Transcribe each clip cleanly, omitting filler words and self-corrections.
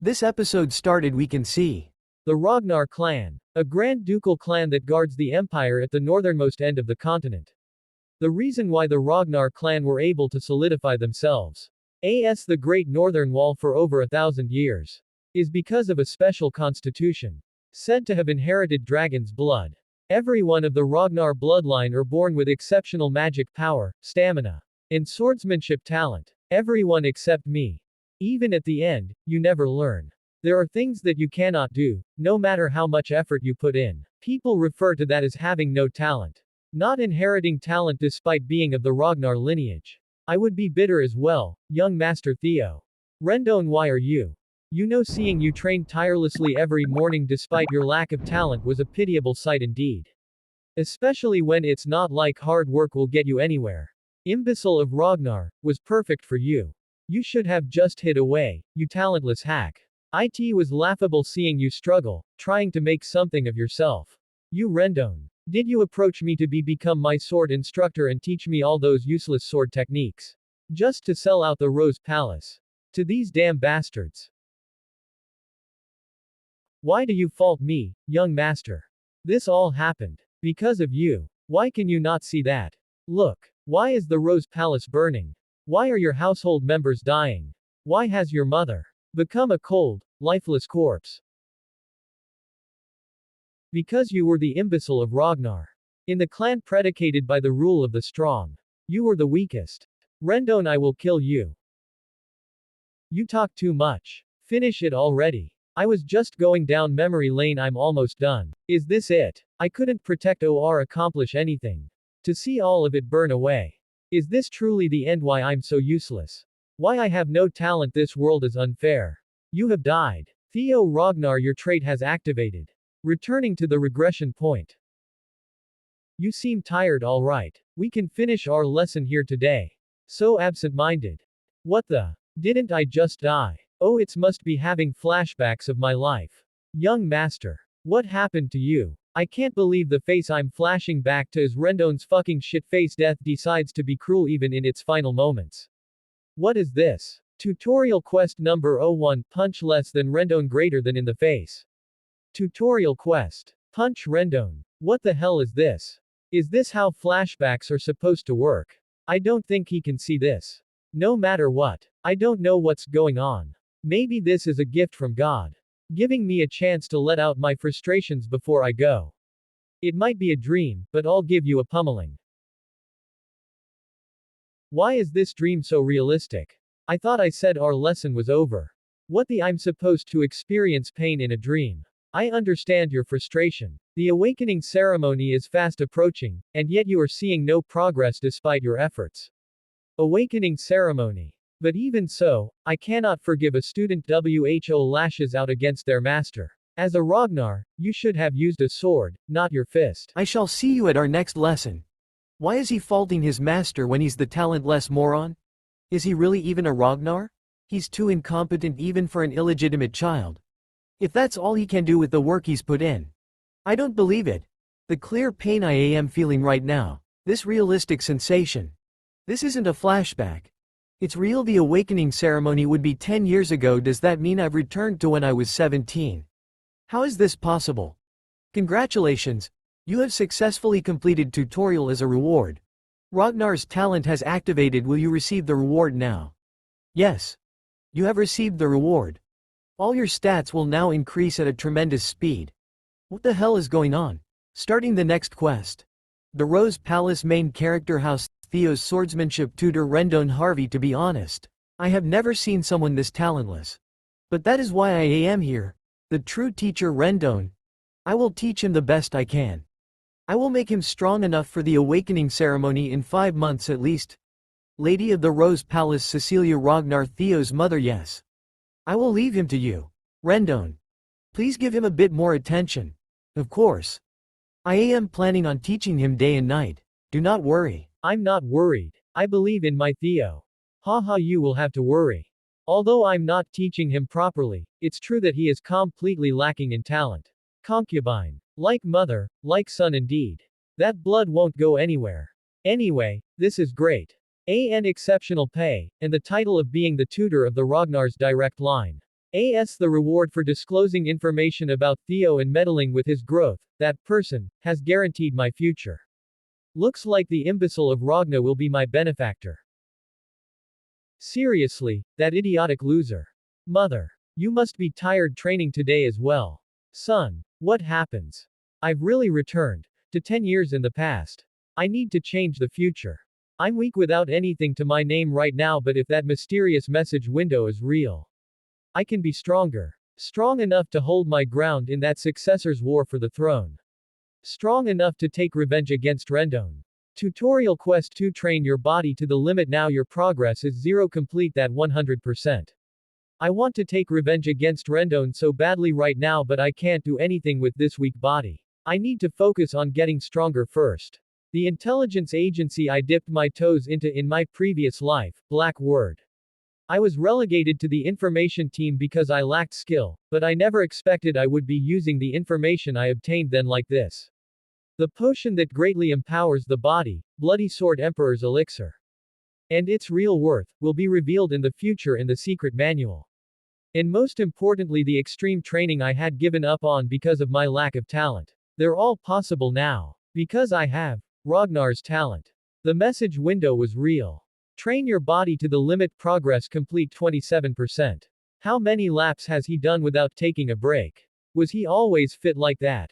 This episode started we can see The Ragnar clan, a grand ducal clan that guards the empire at the northernmost end of the continent. The reason why the Ragnar clan were able to solidify themselves as the Great Northern Wall for over 1,000 years is because of a special constitution, said to have inherited dragon's blood. Everyone of the Ragnar bloodline are born with exceptional magic power, stamina, and swordsmanship talent. Everyone except me. Even at the end, you never learn. There are things that you cannot do, no matter how much effort you put in. People refer to that as having no talent. Not inheriting talent despite being of the Ragnar lineage. I would be bitter as well, young Master Theo. Rendon, why are you? You know, seeing you train tirelessly every morning despite your lack of talent was a pitiable sight indeed. Especially when it's not like hard work will get you anywhere. Imbecile of Ragnar, was perfect for you. You should have just hid away, you talentless hack. It was laughable seeing you struggle, trying to make something of yourself. You Rendon. Did you approach me to become my sword instructor and teach me all those useless sword techniques? Just to sell out the Rose Palace. To these damn bastards. Why do you fault me, young master? This all happened because of you. Why can you not see that? Look. Why is the Rose Palace burning? Why are your household members dying? Why has your mother become a cold, lifeless corpse? Because you were the imbecile of Ragnar. In the clan predicated by the rule of the strong. You were the weakest. Rendon, I will kill you. You talk too much. Finish it already. I was just going down memory lane, I'm almost done. Is this it? I couldn't protect or accomplish anything. To see all of it burn away. Is this truly the end? Why I'm so useless? Why I have no talent? This world is unfair. You have died. Theo Ragnar, your trait has activated. Returning to the regression point. You seem tired, alright. We can finish our lesson here today. So absent-minded. What the? Didn't I just die? Oh, it must be having flashbacks of my life. Young master. What happened to you? I can't believe the face I'm flashing back to is Rendon's fucking shit face. Death decides to be cruel even in its final moments. What is this? Tutorial quest number 01, punch less than Rendon greater than in the face. Tutorial quest. Punch Rendon. What the hell is this? Is this how flashbacks are supposed to work? I don't think he can see this. No matter what. I don't know what's going on. Maybe this is a gift from God. Giving me a chance to let out my frustrations before I go. It might be a dream, but I'll give you a pummeling. Why is this dream so realistic? I thought I said our lesson was over. What the I'm supposed to experience pain in a dream. I understand your frustration. The awakening ceremony is fast approaching, and yet you are seeing no progress despite your efforts. Awakening ceremony. But even so, I cannot forgive a student who lashes out against their master. As a Ragnar, you should have used a sword, not your fist. I shall see you at our next lesson. Why is he faulting his master when he's the talentless moron? Is he really even a Ragnar? He's too incompetent even for an illegitimate child. If that's all he can do with the work he's put in. I don't believe it. The clear pain I am feeling right now. This realistic sensation. This isn't a flashback. It's real. The awakening ceremony would be 10 years ago. Does that mean I've returned to when I was 17? How is this possible? Congratulations. You have successfully completed tutorial as a reward. Ragnar's talent has activated. Will you receive the reward now? Yes. You have received the reward. All your stats will now increase at a tremendous speed. What the hell is going on? Starting the next quest. The Rose Palace main character house. Theo's swordsmanship tutor Rendon. Harvey, to be honest, I have never seen someone this talentless. But that is why I am here. The true teacher Rendon. I will teach him the best I can. I will make him strong enough for the awakening ceremony in 5 months at least. Lady of the Rose Palace Cecilia Ragnar, Theo's mother. Yes. I will leave him to you. Rendon. Please give him a bit more attention. Of course. I am planning on teaching him day and night. Do not worry. I'm not worried. I believe in my Theo. Haha, you will have to worry. Although I'm not teaching him properly, it's true that he is completely lacking in talent. Concubine. Like mother, like son indeed. That blood won't go anywhere. Anyway, this is great. An exceptional pay, and the title of being the tutor of the Ragnar's direct line. As the reward for disclosing information about Theo and meddling with his growth, that person has guaranteed my future. Looks like the imbecile of Ragna will be my benefactor. Seriously, that idiotic loser. Mother. You must be tired training today as well. Son. What happens? I've really returned to 10 years in the past. I need to change the future. I'm weak without anything to my name right now, but if that mysterious message window is real, I can be stronger. Strong enough to hold my ground in that successor's war for the throne. Strong enough to take revenge against Rendon. Tutorial Quest 2. Train your body to the limit. Now your progress is 0. Complete that 100%. I want to take revenge against Rendon so badly right now, but I can't do anything with this weak body. I need to focus on getting stronger first. The intelligence agency I dipped my toes into in my previous life, Black Word. I was relegated to the information team because I lacked skill, but I never expected I would be using the information I obtained then like this. The potion that greatly empowers the body, Bloody Sword Emperor's Elixir. And its real worth will be revealed in the future in the secret manual. And most importantly, the extreme training I had given up on because of my lack of talent. They're all possible now. Because I have Ragnar's talent. The message window was real. Train your body to the limit. Progress complete 27%. How many laps has he done without taking a break? Was he always fit like that?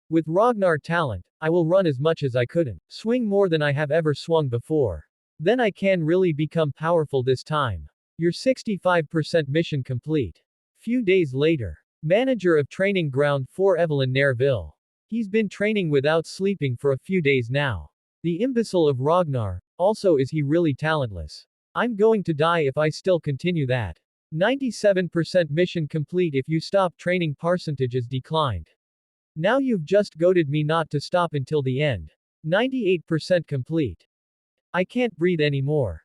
With Ragnar talent, I will run as much as I couldn't. Swing more than I have ever swung before. Then I can really become powerful this time. Your 65% mission complete. Few days later. Manager of Training Ground 4 Evelyn Nerville. He's been training without sleeping for a few days now. The imbecile of Ragnar. Also, is he really talentless? I'm going to die if I still continue that. 97% mission complete. If you stop training, percentage is declined. Now you've just goaded me not to stop until the end. 98% complete. I can't breathe anymore.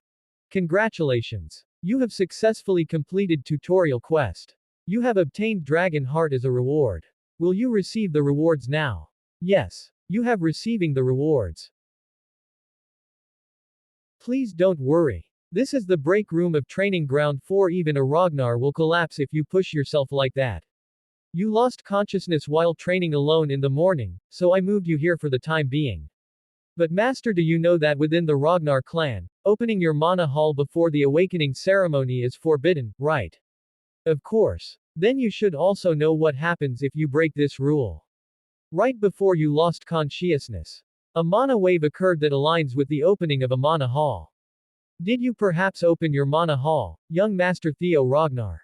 Congratulations. You have successfully completed tutorial quest. You have obtained Dragon Heart as a reward. Will you receive the rewards now? Yes. You have receiving the rewards. Please don't worry. This is the break room of Training Ground 4. Even a Ragnar will collapse if you push yourself like that. You lost consciousness while training alone in the morning, so I moved you here for the time being. But Master, do you know that within the Ragnar clan, opening your mana hall before the awakening ceremony is forbidden, right? Of course. Then you should also know what happens if you break this rule. Right before you lost consciousness, a mana wave occurred that aligns with the opening of a mana hall. Did you perhaps open your mana hall, young Master Theo Ragnar?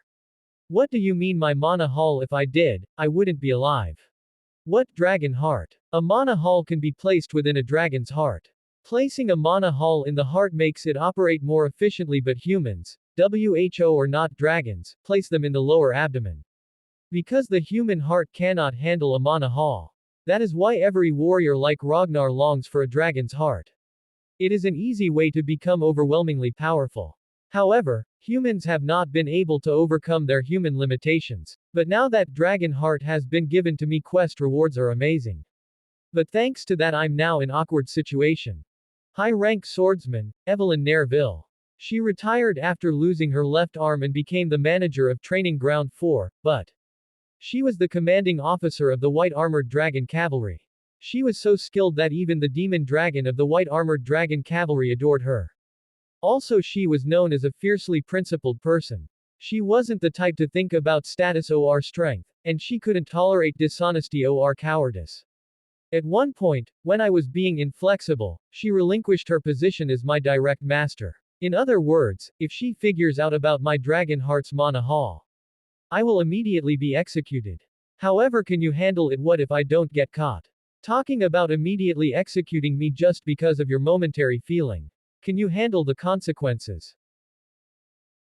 What do you mean my mana hall? If I did, I wouldn't be alive. What dragon heart? A mana hall can be placed within a dragon's heart. Placing a mana hall in the heart makes it operate more efficiently, but humans, WHO or not dragons, place them in the lower abdomen. Because the human heart cannot handle a mana hall. That is why every warrior like Ragnar longs for a dragon's heart. It is an easy way to become overwhelmingly powerful. However, humans have not been able to overcome their human limitations. But now that Dragon Heart has been given to me, quest rewards are amazing. But thanks to that, I'm now in awkward situation. High-rank swordsman, Evelyn Nerville. She retired after losing her left arm and became the manager of Training Ground 4, but she was the commanding officer of the White Armored Dragon Cavalry. She was so skilled that even the demon dragon of the White Armored Dragon Cavalry adored her. Also, she was known as a fiercely principled person. She wasn't the type to think about status or strength, and she couldn't tolerate dishonesty or cowardice. At one point, when I was being inflexible, she relinquished her position as my direct master. In other words, if she figures out about my Dragon Heart's mana hall, I will immediately be executed. However, can you handle it? What if I don't get caught? Talking about immediately executing me just because of your momentary feeling. Can you handle the consequences?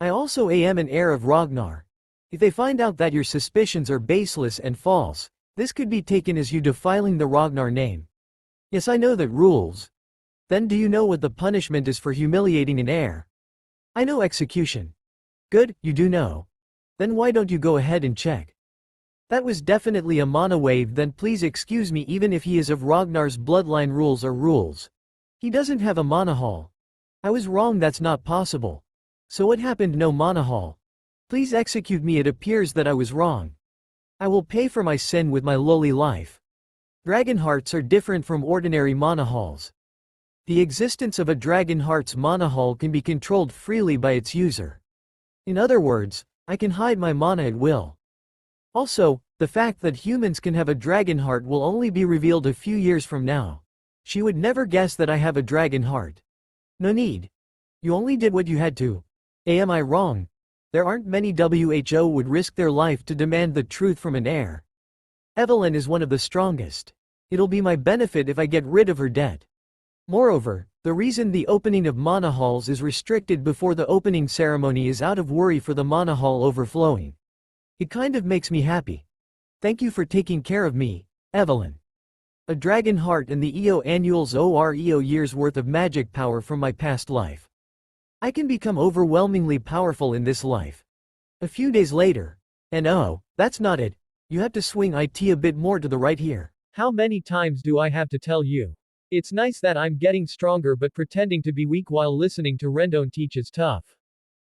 I also am an heir of Ragnar. If they find out that your suspicions are baseless and false, this could be taken as you defiling the Ragnar name. Yes, I know that rules. Then do you know what the punishment is for humiliating an heir? I know execution. Good, you do know. Then why don't you go ahead and check? That was definitely a mana wave. Then please excuse me, even if he is of Ragnar's bloodline, rules are rules. He doesn't have a mana hall. I was wrong, that's not possible. So what happened? No mana hall. Please execute me, it appears that I was wrong. I will pay for my sin with my lowly life. Dragon hearts are different from ordinary mana halls. The existence of a dragon heart's mana hall can be controlled freely by its user. In other words, I can hide my mana at will. Also, the fact that humans can have a dragon heart will only be revealed a few years from now. She would never guess that I have a dragon heart. No need. You only did what you had to. Am I wrong? There aren't many who would risk their life to demand the truth from an heir. Evelyn is one of the strongest. It'll be my benefit if I get rid of her debt. Moreover, the reason the opening of mana halls is restricted before the opening ceremony is out of worry for the mana hall overflowing. It kind of makes me happy. Thank you for taking care of me, Evelyn. A dragon heart and the EO annuals or EO years worth of magic power from my past life. I can become overwhelmingly powerful in this life. A few days later. And oh, that's not it. You have to swing it a bit more to the right here. How many times do I have to tell you? It's nice that I'm getting stronger but pretending to be weak while listening to Rendon teach is tough.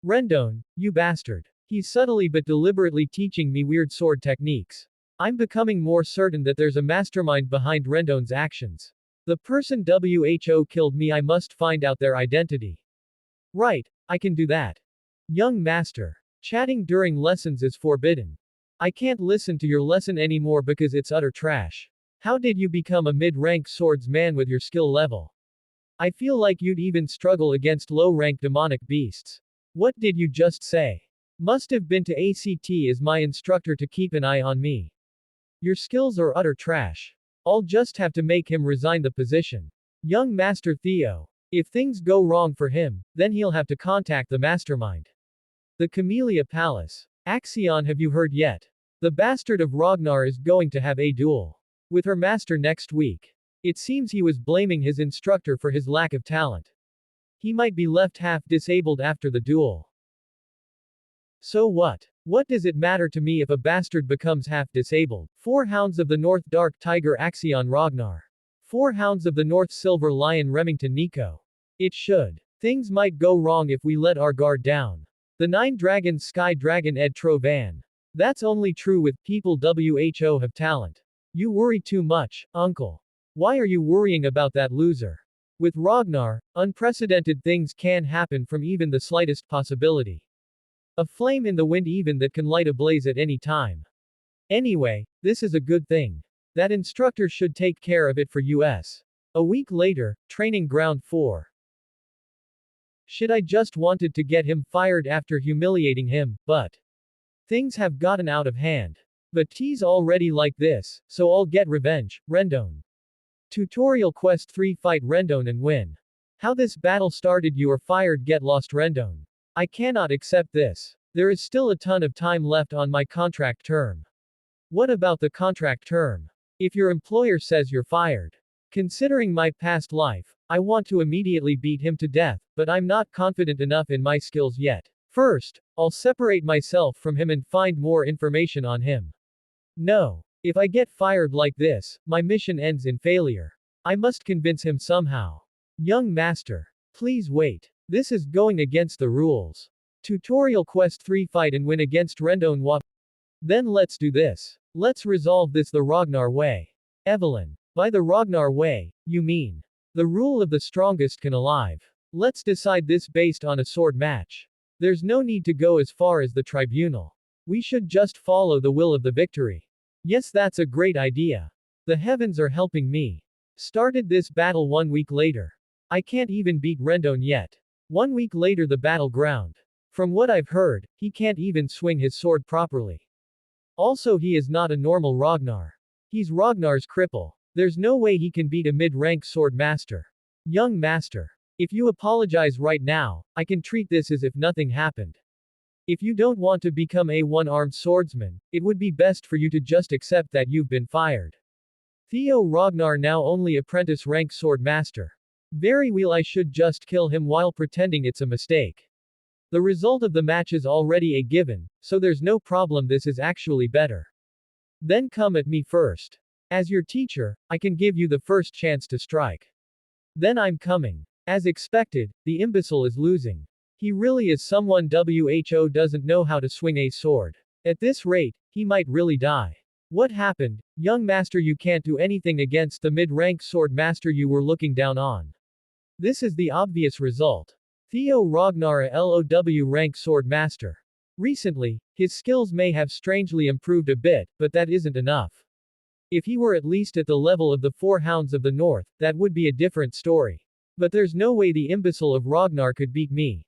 Rendon, you bastard. He's subtly but deliberately teaching me weird sword techniques. I'm becoming more certain that there's a mastermind behind Rendon's actions. The person who killed me, I must find out their identity. Right, I can do that. Young master. Chatting during lessons is forbidden. I can't listen to your lesson anymore because it's utter trash. How did you become a mid-rank swordsman with your skill level? I feel like you'd even struggle against low-rank demonic beasts. What did you just say? Must have been to ACT as my instructor to keep an eye on me. Your skills are utter trash. I'll just have to make him resign the position. Young Master Theo. If things go wrong for him, then he'll have to contact the mastermind. The Camellia Palace. Axion, have you heard yet? The bastard of Ragnar is going to have a duel with her master next week. It seems he was blaming his instructor for his lack of talent. He might be left half disabled after the duel. So what? What does it matter to me if a bastard becomes half disabled? 4 Hounds of the North Dark Tiger Axion Ragnar. 4 Hounds of the North Silver Lion Remington Nico. It should. Things might go wrong if we let our guard down. The 9 Dragons Sky Dragon Ed Trovan. That's only true with people who have talent. You worry too much, uncle. Why are you worrying about that loser? With Ragnar, unprecedented things can happen from even the slightest possibility. A flame in the wind even that can light a blaze at any time. Anyway, this is a good thing. That instructor should take care of it for us. A week later, training ground 4. Shit, I just wanted to get him fired after humiliating him, but things have gotten out of hand. But he's already like this, so I'll get revenge. Rendon. Tutorial Quest 3 Fight Rendon and win. How this battle started, you are fired, get lost Rendon. I cannot accept this. There is still a ton of time left on my contract term. What about the contract term? If your employer says you're fired. Considering my past life, I want to immediately beat him to death, but I'm not confident enough in my skills yet. First, I'll separate myself from him and find more information on him. No. If I get fired like this, my mission ends in failure. I must convince him somehow. Young master. Please wait. This is going against the rules. Tutorial Quest 3 Fight and win against Rendon. Then let's do this. Let's resolve this the Ragnar way. Evelyn. By the Ragnar way, you mean the rule of the strongest can alive. Let's decide this based on a sword match. There's no need to go as far as the tribunal. We should just follow the will of the victory. Yes, that's a great idea. The heavens are helping me. Started this battle 1 week later. I can't even beat Rendon yet. 1 week later, the battleground. From what I've heard, he can't even swing his sword properly. Also, he is not a normal Ragnar. He's Ragnar's cripple. There's no way he can beat a mid-rank sword master. Young master. If you apologize right now, I can treat this as if nothing happened. If you don't want to become a one-armed swordsman, it would be best for you to just accept that you've been fired. Theo Ragnar now only apprentice rank sword master. Very well, I should just kill him while pretending it's a mistake. The result of the match is already a given, so there's no problem, this is actually better. Then come at me first. As your teacher, I can give you the first chance to strike. Then I'm coming. As expected, the imbecile is losing. He really is someone who doesn't know how to swing a sword. At this rate, he might really die. What happened, young master? You can't do anything against the mid-rank sword master you were looking down on. This is the obvious result. Theo Ragnar, a LOW rank sword master. Recently, his skills may have strangely improved a bit, but that isn't enough. If he were at least at the level of the Four Hounds of the North, that would be a different story. But there's no way the imbecile of Ragnar could beat me.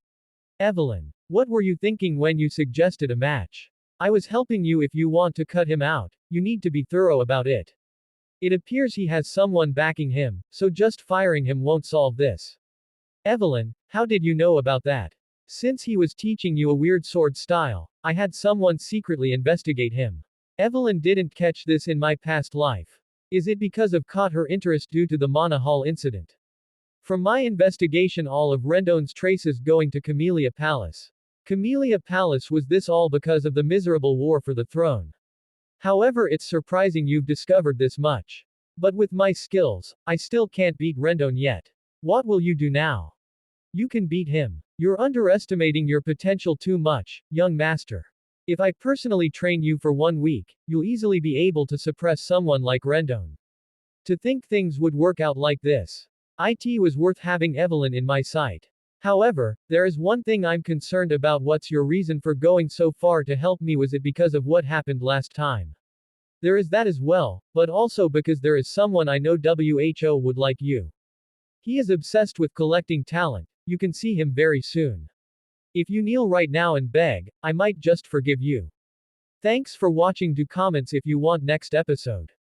Evelyn, what were you thinking when you suggested a match? I was helping you. If you want to cut him out, you need to be thorough about it. It appears he has someone backing him, so just firing him won't solve this. Evelyn, how did you know about that? Since he was teaching you a weird sword style, I had someone secretly investigate him. Evelyn didn't catch this in my past life. Is it because of caught her interest due to the Mana Hall incident? From my investigation, all of Rendon's traces going to Camellia Palace. Camellia Palace, was this all because of the miserable war for the throne? However, it's surprising you've discovered this much. But with my skills, I still can't beat Rendon yet. What will you do now? You can beat him. You're underestimating your potential too much, young master. If I personally train you for 1 week, you'll easily be able to suppress someone like Rendon. To think things would work out like this. It was worth having Evelyn in my sight. However, there is one thing I'm concerned about. What's your reason for going so far to help me? Was it because of what happened last time? There is that as well, but also because there is someone I know who would like you. He is obsessed with collecting talent. You can see him very soon. If you kneel right now and beg, I might just forgive you. Thanks for watching. Do comments if you want next episode.